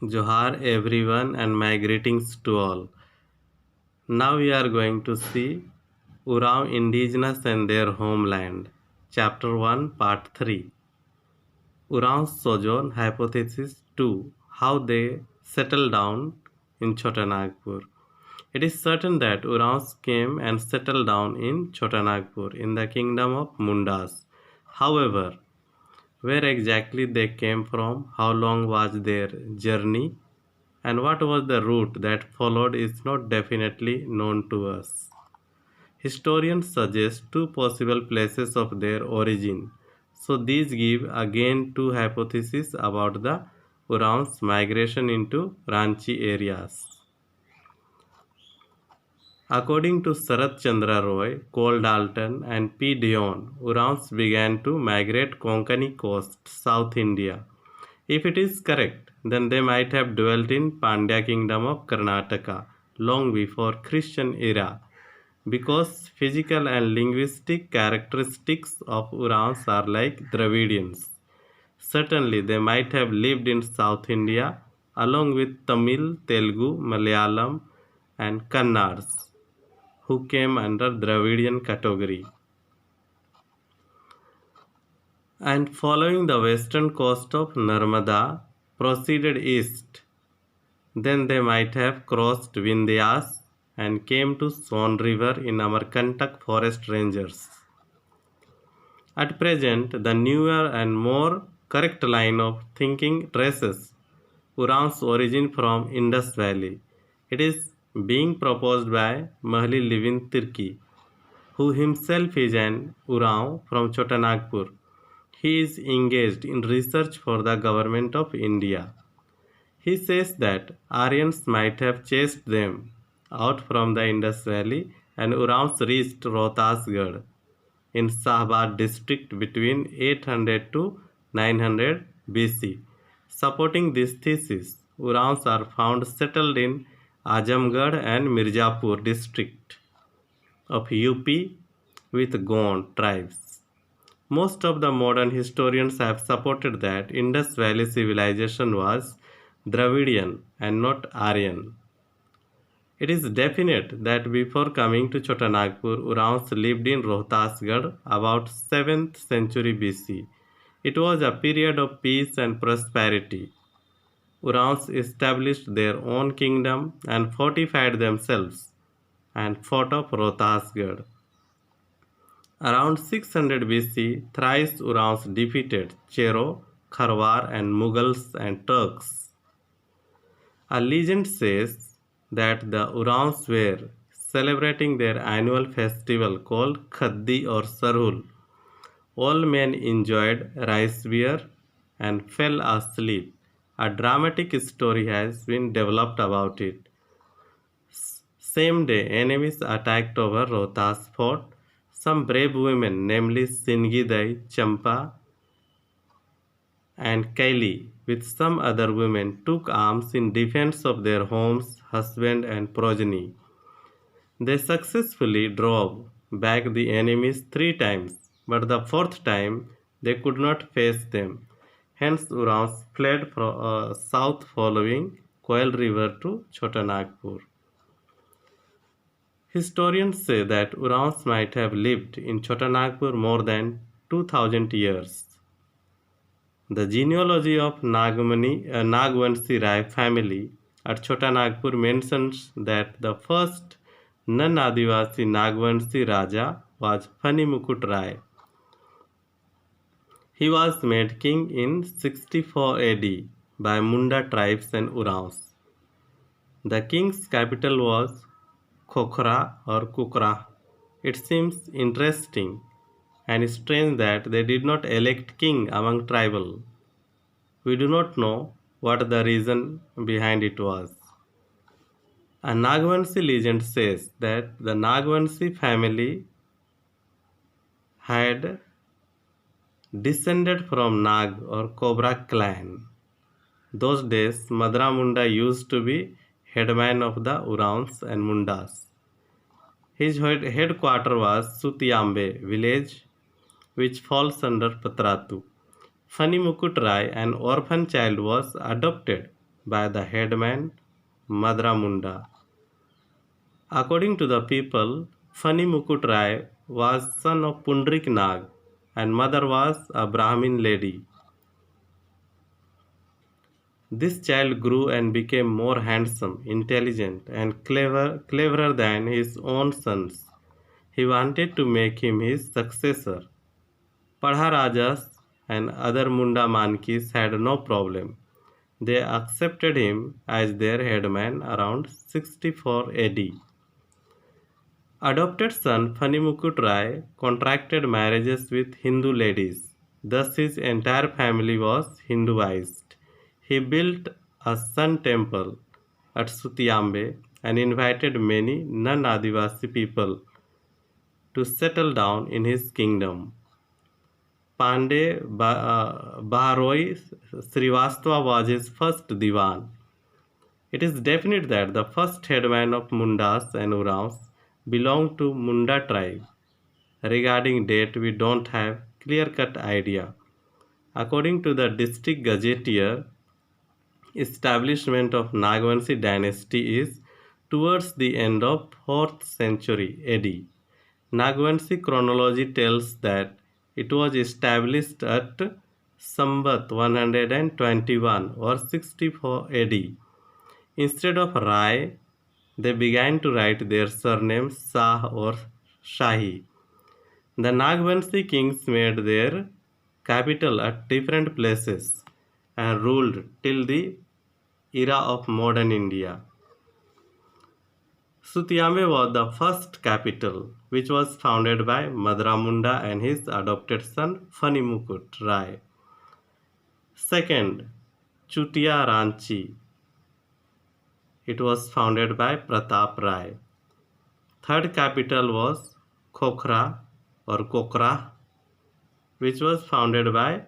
Johar everyone and my greetings to all. Now we are going to see Uram indigenous and their homeland. Chapter 1 Part 3. Uram's sojourn hypothesis 2. How they settled down in Chotanagpur. It is certain that Urans came and settled down in Chotanagpur in the kingdom of Mundas. However, where exactly they came from, how long was their journey, and what was the route that followed is not definitely known to us. Historians suggest two possible places of their origin, so these give again two hypotheses about the Urans' migration into Ranchi areas. According to Sarath Chandra Roy, Cole Dalton, and P. Dion, Urans began to migrate Konkani coast, South India. If it is correct, then they might have dwelt in Pandya kingdom of Karnataka long before Christian era, because physical and linguistic characteristics of Urans are like Dravidians. Certainly, they might have lived in South India along with Tamil, Telugu, Malayalam, and Kannars, who came under Dravidian category. And following the western coast of Narmada, proceeded east. Then they might have crossed Vindhyas and came to Swan River in Amarkantak forest ranges. At present, the newer and more correct line of thinking traces Uran's origin from Indus Valley. It is being proposed by Mahli Levin Tirki, who himself is an Uran from Chotanagpur. He is engaged in research for the government of India. He says that Aryans might have chased them out from the Indus Valley and Urans reached Rohtasgarh in Shahabad district between 800 to 900 BC. Supporting this thesis, Urans are found settled in Azamgarh and Mirzapur district of UP with Gond tribes. Most of the modern historians have supported that Indus Valley civilization was Dravidian and not Aryan. It is definite that before coming to Chotanagpur, Urans lived in Rohtasgarh about 7th century BC. It was a period of peace and prosperity. Urans established their own kingdom and fortified themselves and fought off Rohtasgarh. Around 600 BC, thrice Urans defeated Chero, Kharwar, and Mughals and Turks. A legend says that the Urans were celebrating their annual festival called Khaddi or Sarhul. All men enjoyed rice beer and fell asleep. A dramatic story has been developed about it. Same day, enemies attacked over Rohtas fort. Some brave women, namely Singidai, Champa, and Kaili, with some other women, took arms in defense of their homes, husband, and progeny. They successfully drove back the enemies 3 times, but the fourth time they could not face them. Hence, Urans fled south following Koil River to Chotanagpur. Historians say that Urans might have lived in Chotanagpur more than 2000 years. The genealogy of Nagvanshi Rai family at Chotanagpur mentions that the first non-Adivasi Nagvanshi Raja was Phani Mukut Rai. He was made king in 64 AD by Munda tribes and Urans. The king's capital was Khokhra or Kukra. It seems interesting and strange that they did not elect king among tribal. We do not know what the reason behind it was. A Nagvanshi legend says that the Nagvanshi family had descended from Nag or Cobra clan. Those days, Madra Munda used to be headman of the Urans and Mundas. His headquarter was Sutiambe village, which falls under Patratu. Phani Mukut Rai, an orphan child, was adopted by the headman Madra Munda. According to the people, Fani Mukut Rai was son of Pundrik Nag and mother was a Brahmin lady. This child grew and became more handsome, intelligent, and cleverer than his own sons. He wanted to make him his successor. Padha Rajas and other Munda Mankis had no problem. They accepted him as their headman around 64 AD. Adopted son Fanimukut Rai contracted marriages with Hindu ladies. Thus his entire family was Hinduized. He built a sun temple at Sutiambe and invited many non-Adivasi people to settle down in his kingdom. Pandey Baharoi Srivastava was his first Diwan. It is definite that the first headman of Mundas and Urans belonged to Munda tribe. Regarding date, we don't have clear-cut idea. According to the district gazetteer, establishment of Nagvanshi dynasty is towards the end of 4th century AD. Nagvanshi chronology tells that it was established at Sambat 121 or 64 AD. Instead of Rai, they began to write their surnames Shah or Shahi. The Nagvanshi kings made their capital at different places and ruled till the era of modern India. Sutiambe was the first capital, which was founded by Madramunda and his adopted son Fanimukut Rai. Second, Chutia Ranchi. It was founded by Pratap Rai. Third capital was Khokhra or Kokra, which was founded by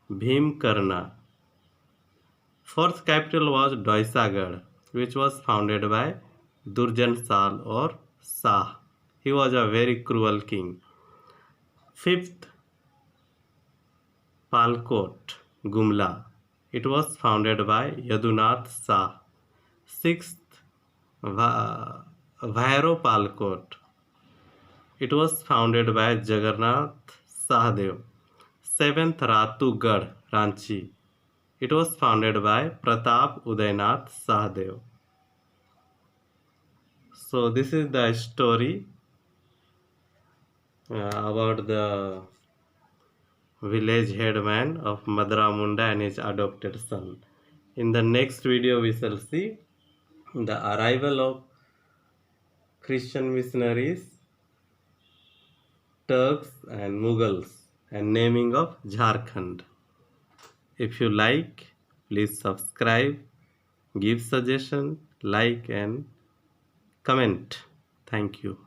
Bhim Karna. Fourth capital was Doisagarh, which was founded by Durjan Sal or Shah. He was a very cruel king. Fifth, Palkot, Gumla. It was founded by Yadunath Shah. Sixth, Vairo Palkot. It was founded by Jagannath Sahadev. Seventh, Ratugarh, Ranchi. It was founded by Pratap Udainath Sahadev. So this is the story about the village headman of Madra Munda and his adopted son. In the next video we shall see the arrival of Christian missionaries, Turks and Mughals, and naming of Jharkhand. If you like, please subscribe, give suggestion, like and comment. Thank you.